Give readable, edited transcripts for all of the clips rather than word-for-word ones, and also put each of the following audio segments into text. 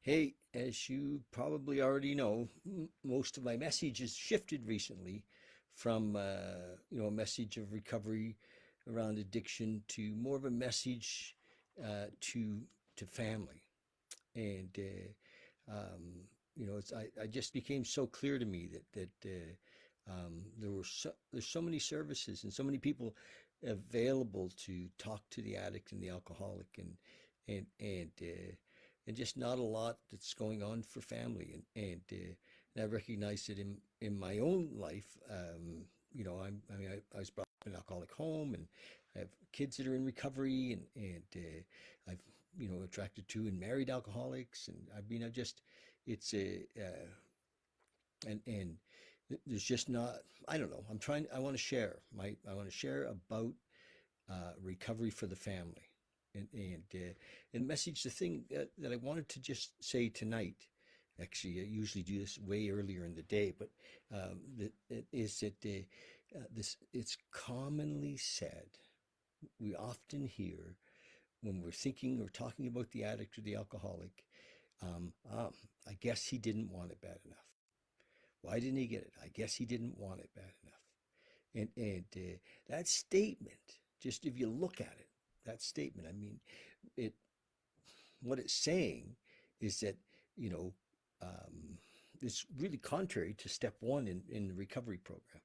Hey, as you probably already know, most of my message has shifted recently from a message of recovery around addiction to more of a message to family. And I just became so clear to me that there's so many services and so many people available to talk to the addict and the alcoholic and and uh, and just not a lot that's going on for family and I recognize it in my own life. I was brought up in an alcoholic home, and I have kids that are in recovery, and I've attracted to and married alcoholics, and I just it's a and there's just not, I don't know, I want to share about recovery for the family, and message the thing that I wanted to just say tonight. Actually, I usually do this way earlier in the day, but this it's commonly said. We often hear when we're thinking or talking about the addict or the alcoholic, I guess he didn't want it bad enough. Why didn't he get it? I guess he didn't want it bad enough. And that statement, just if you look at it, that statement, I mean, it what it's saying is that, you know, it's really contrary to step one in the recovery program.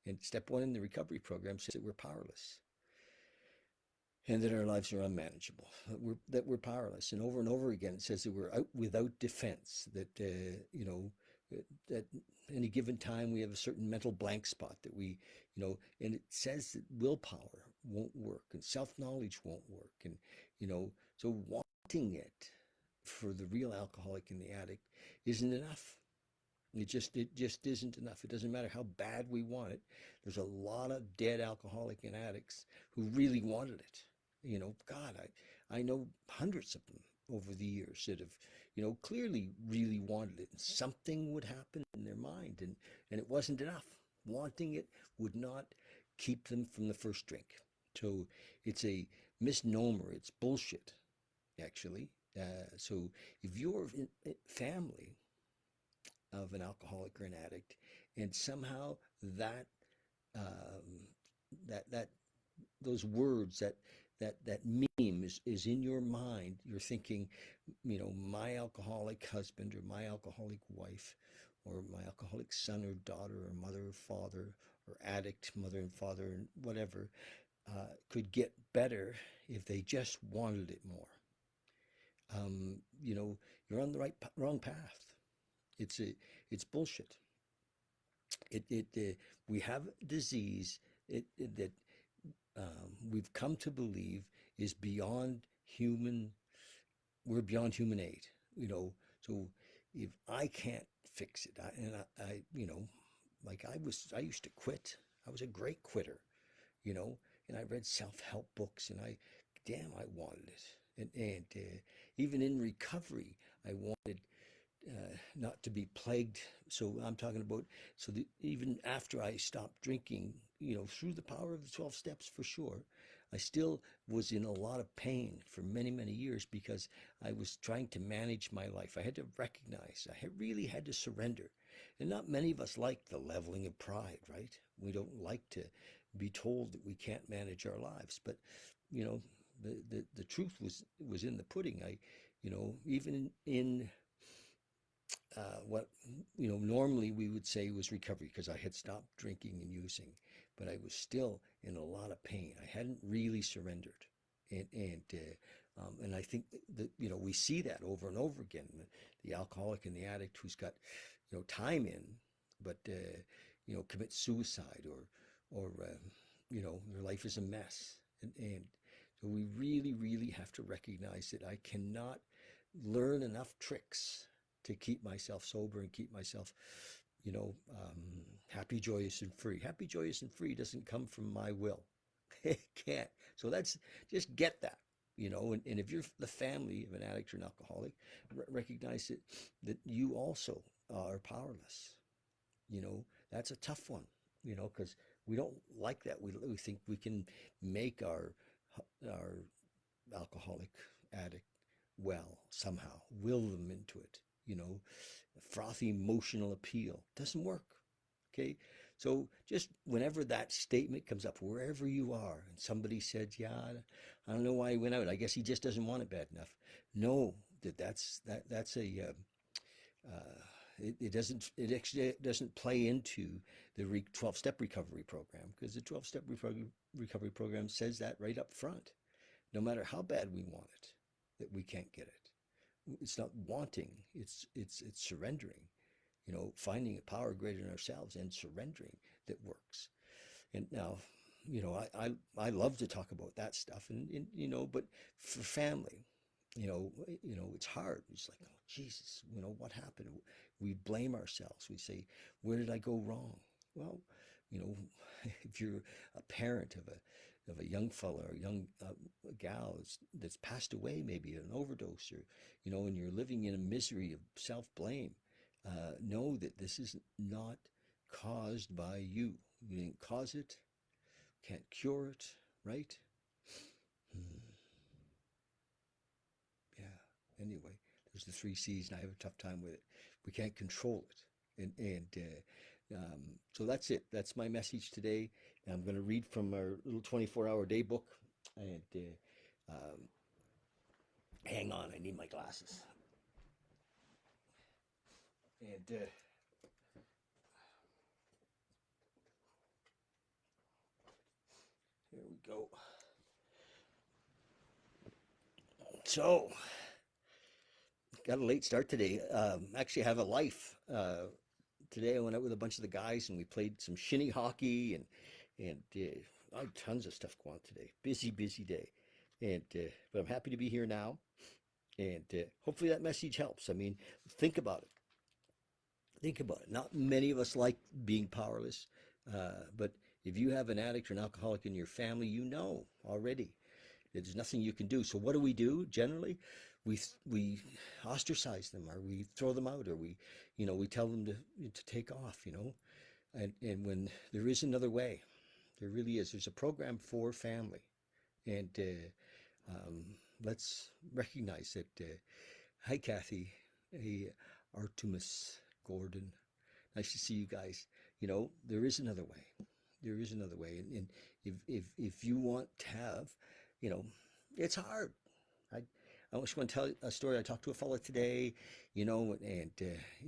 And step one in the recovery program says that we're powerless and that our lives are unmanageable, that we're powerless. And over again, it says that we're out without defense, that any given time we have a certain mental blank spot that and it says that willpower won't work and self-knowledge won't work. And, so wanting it for the real alcoholic and the addict isn't enough. It just isn't enough. It doesn't matter how bad we want it. There's a lot of dead alcoholic and addicts who really wanted it. God, I know hundreds of them over the years that have, clearly really wanted it, and something would happen in their mind, and it wasn't enough. Wanting it would not keep them from the first drink. So it's a misnomer. It's bullshit, actually. So if you're in family of an alcoholic or an addict, and somehow that um, that those words, that meme is in your mind, you're thinking, my alcoholic husband or my alcoholic wife or my alcoholic son or daughter or mother or father or addict mother and father and whatever could get better if they just wanted it more. You're on the wrong path. It's bullshit. We have disease that we've come to believe is beyond human. We're beyond human aid. So if I can't fix it, I used to quit. I was a great quitter, you know, and I read self-help books, and I wanted it. And even in recovery, I wanted not to be plagued. So I'm talking about, even after I stopped drinking, through the power of the 12 steps for sure, I still was in a lot of pain for many, many years because I was trying to manage my life. I had to recognize, really had to surrender. And not many of us like the leveling of pride, right? We don't like to be told that we can't manage our lives. But, you know, the truth was in the pudding. Even in what normally we would say was recovery, because I had stopped drinking and using, but I was still in a lot of pain. I hadn't really surrendered, and I think that we see that over and over again. The alcoholic and the addict who's got time in, but commits suicide, or their life is a mess, and so we really, really have to recognize that I cannot learn enough tricks to keep myself sober and keep myself, happy, joyous, and free. Happy, joyous, and free doesn't come from my will. It can't. So that's, just get that, and if you're the family of an addict or an alcoholic, recognize that you also are powerless. That's a tough one, because we don't like that. We think we can make our alcoholic addict well somehow, will them into it, you know, frothy emotional appeal. Doesn't work. Okay. So just whenever that statement comes up, wherever you are, and somebody said, yeah, I don't know why he went out. I guess he just doesn't want it bad enough. Know that that's a, it doesn't, it actually doesn't play into the 12-step recovery program, because the 12-step recovery program says that right up front. No matter how bad we want it, that we can't get it. It's not wanting, it's surrendering, you know, finding a power greater than ourselves and surrendering that works. And now, you know, I love to talk about that stuff, and you know, but for family, you know, it's hard. It's like, oh Jesus, you know, what happened? We blame ourselves. We say, where did I go wrong? Well, you know, if you're a parent of a young fella or a young gal that's passed away, maybe an overdose, or you know, and you're living in a misery of self blame, know that this is not caused by you. You didn't cause it, can't cure it, right? Hmm. Yeah. Anyway, there's the three C's, and I have a tough time with it. We can't control it, and so that's it. That's my message today. I'm going to read from our little 24-hour day book, and hang on, I need my glasses. And here we go. So, got a late start today. Actually, I have a life. Today I went out with a bunch of the guys and we played some shinny hockey, and I had tons of stuff going on today. Busy, busy day, and but I'm happy to be here now, and hopefully that message helps. I mean, think about it. Think about it. Not many of us like being powerless, but if you have an addict or an alcoholic in your family, you know already there's nothing you can do. So what do? Generally, we ostracize them, or we throw them out, or we tell them to take off. And when there is another way, there really is. There's a program for family, and let's recognize that. Hi, Kathy. Hey, Artemis Gordon. Nice to see you guys. There is another way. There is another way, and if you want to have, you know, it's hard. I I just want to tell a story. I talked to a fella today, and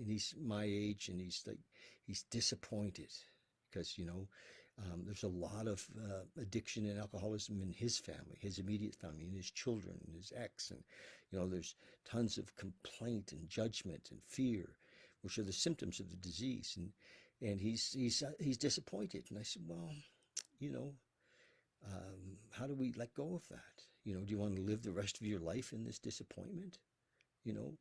he's my age, and he's disappointed because there's a lot of addiction and alcoholism in his family, his immediate family, and his children, and his ex, and there's tons of complaint and judgment and fear, which are the symptoms of the disease, and he's disappointed. And I said, well, you know, how do we let go of that? Do you want to live the rest of your life in this disappointment? You know,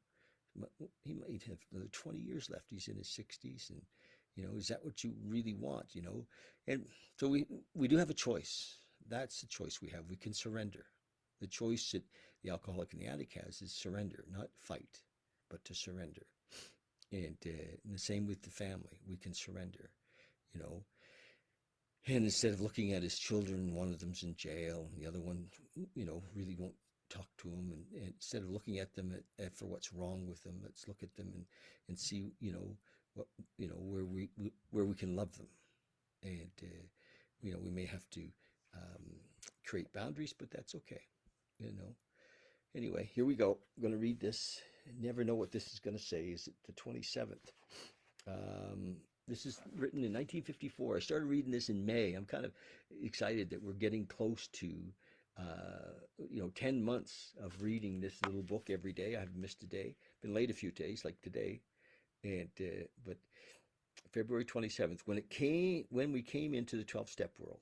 he might have another 20 years left. He's in his 60s, and is that what you really want? And so we do have a choice. That's the choice we have. We can surrender. The choice that the alcoholic and the addict has is surrender, not fight, but to surrender. And the same with the family. We can surrender. You know, and instead of looking at his children, one of them's in jail, and the other one, really won't talk to him. And instead of looking at them for what's wrong with them, let's look at them and see, what, where we can love them. And, we may have to create boundaries, but that's okay. You know. Anyway, here we go. I'm going to read this. I never know what this is going to say. Is it the 27th? This is written in 1954. I started reading this in May. I'm kind of excited that we're getting close to, 10 months of reading this little book every day. I haven't missed a day. Been late a few days, like today, and but February 27th, when we came into the 12-step world,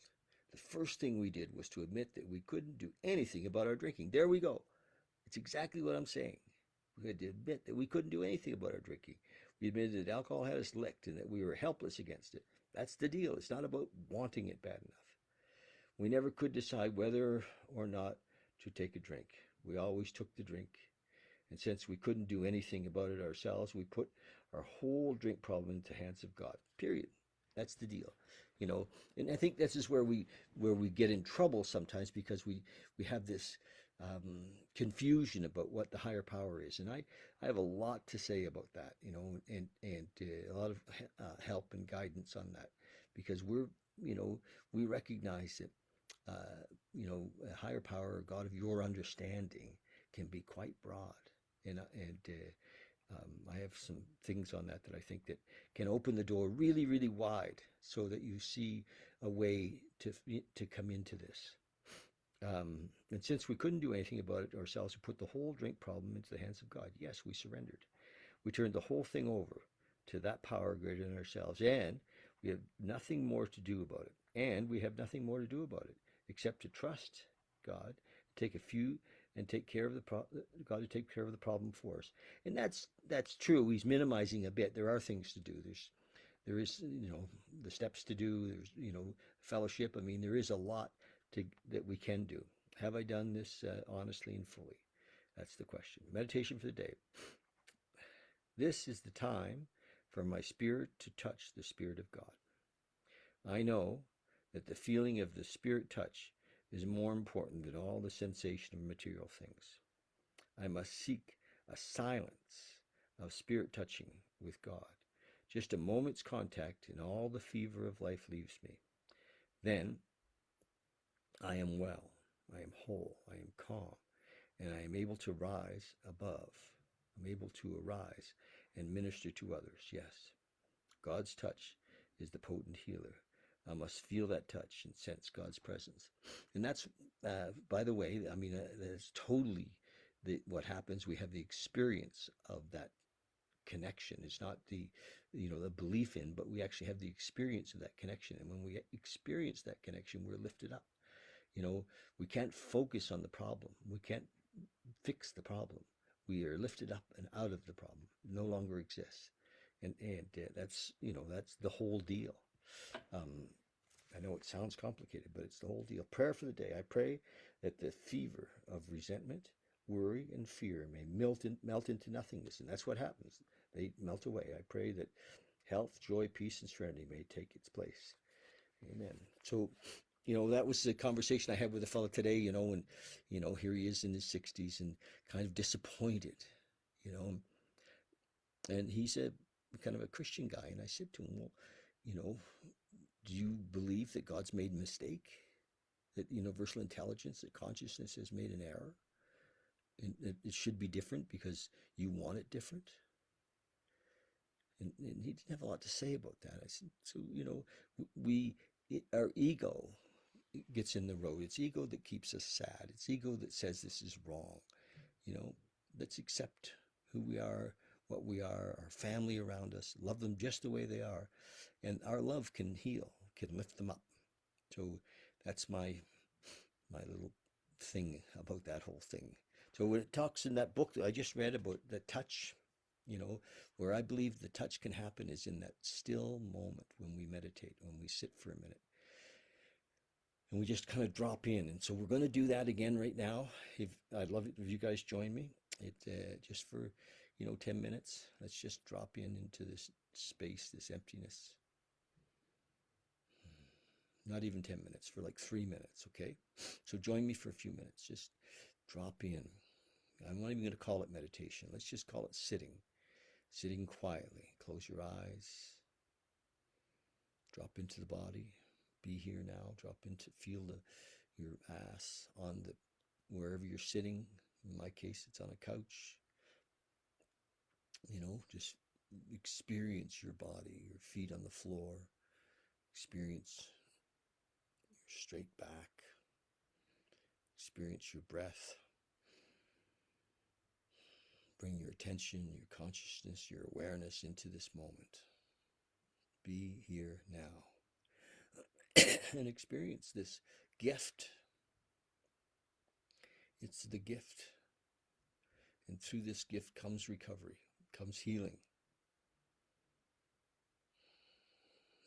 the first thing we did was to admit that we couldn't do anything about our drinking. There we go. It's exactly what I'm saying. We had to admit that we couldn't do anything about our drinking. We admitted that alcohol had us licked and that we were helpless against it. That's the deal. It's not about wanting it bad enough. We never could decide whether or not to take a drink. We always took the drink. And since we couldn't do anything about it ourselves, we put our whole drink problem into the hands of God. Period. That's the deal. And I think this is where we get in trouble sometimes, because we have this confusion about what the higher power is. And I have a lot to say about that, you know, and a lot of help and guidance on that, because you know, we recognize that, a higher power, a God of your understanding, can be quite broad. I have some things on that I think that can open the door really, really wide, so that you see a way to come into this. And since we couldn't do anything about it ourselves, we put the whole drink problem into the hands of God. Yes, we surrendered. We turned the whole thing over to that power greater than ourselves, and we have nothing more to do about it. And we have nothing more to do about it except to trust God, take a few, and take care of God to take care of the problem for us. And that's true. He's minimizing a bit. There are things to do. There is, the steps to do. There's, fellowship. I mean, there is a lot that we can do. Have I done this honestly and fully? That's the question. Meditation for the day. This is the time for my spirit to touch the Spirit of God. I know that the feeling of the Spirit touch is more important than all the sensation of material things. I must seek a silence of spirit touching with God. Just a moment's contact and all the fever of life leaves me. Then I am well, I am whole, I am calm, and I am able to rise above. I'm able to arise and minister to others. Yes, God's touch is the potent healer. I must feel that touch and sense God's presence. And that's, by the way, I mean, that's totally what happens. We have the experience of that connection. It's not the belief in, but we actually have the experience of that connection. And when we experience that connection, we're lifted up. We can't focus on the problem. We can't fix the problem. We are lifted up and out of the problem. It no longer exists. And that's the whole deal. I know it sounds complicated, but it's the whole deal. Prayer for the day. I pray that the fever of resentment, worry, and fear may melt into nothingness. And that's what happens. They melt away. I pray that health, joy, peace, and serenity may take its place. Amen. So, that was the conversation I had with a fellow today, and, here he is in his 60s and kind of disappointed, and he's a kind of a Christian guy. And I said to him, well, do you believe that God's made a mistake? That universal intelligence, that consciousness has made an error? And it should be different because you want it different? And he didn't have a lot to say about that. I said, so, our ego gets in the road. It's ego that keeps us sad. It's ego that says this is wrong. Let's accept who we are, what we are, our family around us, love them just the way they are. And our love can heal, can lift them up. So that's my little thing about that whole thing. So when it talks in that book that I just read about the touch, where I believe the touch can happen is in that still moment when we meditate, when we sit for a minute. And we just kind of drop in. And so we're going to do that again right now. I'd love it if you guys join me. Just for 10 minutes. Let's just drop into this space, this emptiness. Not even 10 minutes, for like 3 minutes, okay? So join me for a few minutes. Just drop in. I'm not even going to call it meditation. Let's just call it sitting. Sitting quietly. Close your eyes. Drop into the body. Be here now. Drop into, feel your ass on wherever you're sitting. In my case, it's on a couch. Just experience your body, your feet on the floor. Experience your straight back. Experience your breath. Bring your attention, your consciousness, your awareness into this moment. Be here now. And experience this gift. It's the gift. And through this gift comes recovery, comes healing.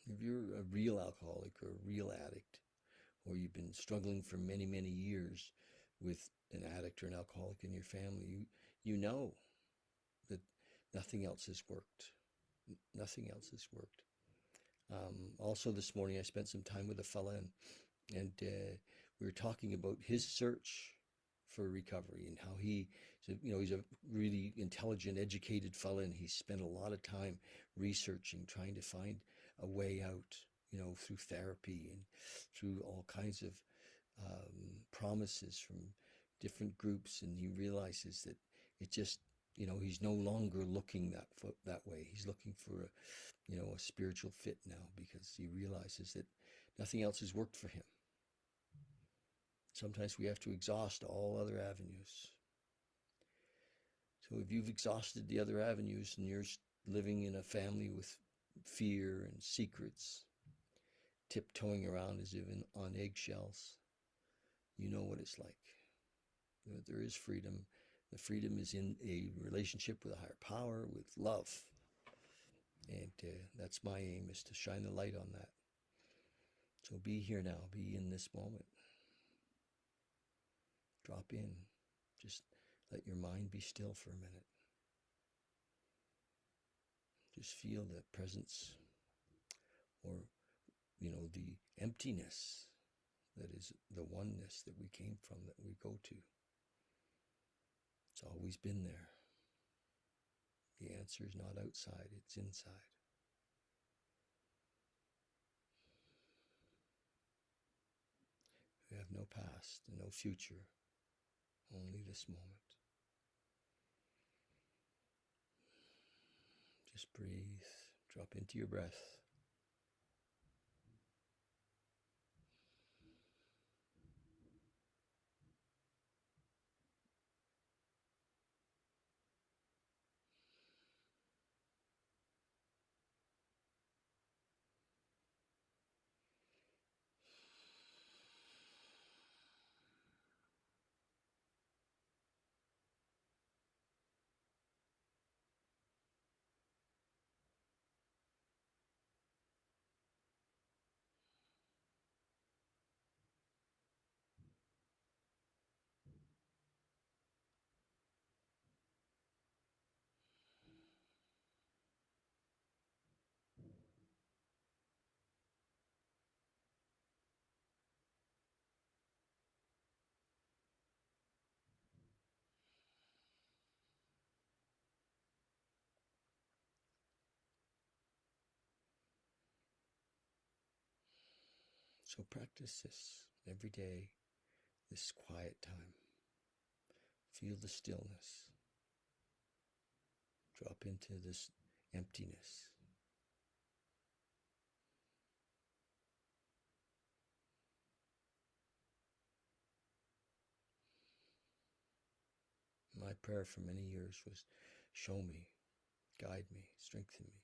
If you're a real alcoholic or a real addict, or you've been struggling for many, many years with an addict or an alcoholic in your family, you know that nothing else has worked. Nothing else has worked. Also this morning I spent some time with a fella, and we were talking about his search for recovery, and how he, you know, he's a really intelligent, educated fella, and he's spent a lot of time researching, trying to find a way out, you know, through therapy and through all kinds of promises from different groups, and he realizes that it just, you know, he's no longer looking that way. He's looking for a, you know, a spiritual fit now, because he realizes that nothing else has worked for him. Sometimes we have to exhaust all other avenues. So if you've exhausted the other avenues and you're living in a family with fear and secrets, tiptoeing around as if on eggshells, you know what it's like. There is freedom. The freedom is in a relationship with a higher power, with love. And that's my aim, is to shine the light on that. So be here now. Be in this moment. Drop in. Just let your mind be still for a minute. Just feel the presence, or, you know, the emptiness that is the oneness that we came from, that we go to. It's always been there. The answer is not outside, it's inside. We have no past and no future, only this moment. Just breathe, drop into your breath. So practice this every day, this quiet time. Feel the stillness. Drop into this emptiness. My prayer for many years was, show me, guide me, strengthen me,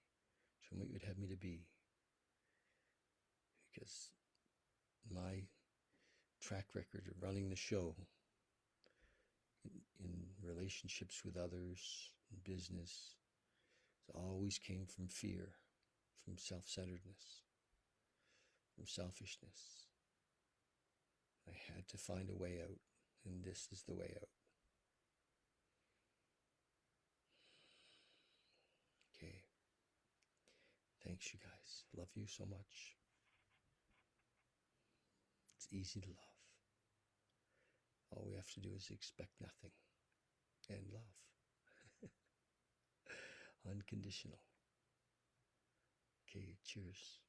show me what you'd have me to be. Because my track record of running the show in relationships with others, in business, it always came from fear, from self-centeredness, from selfishness. I had to find a way out, and this is the way out. Okay. Thanks, you guys. Love you so much. It's easy to love. All we have to do is expect nothing and love. Unconditional. Okay, cheers.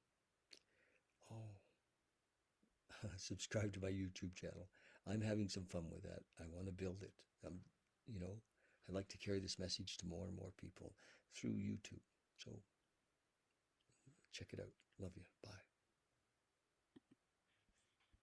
Oh, subscribe to my YouTube channel. I'm having some fun with that. I want to build it. You know, I'd like to carry this message to more and more people through YouTube. So check it out. Love you. Bye.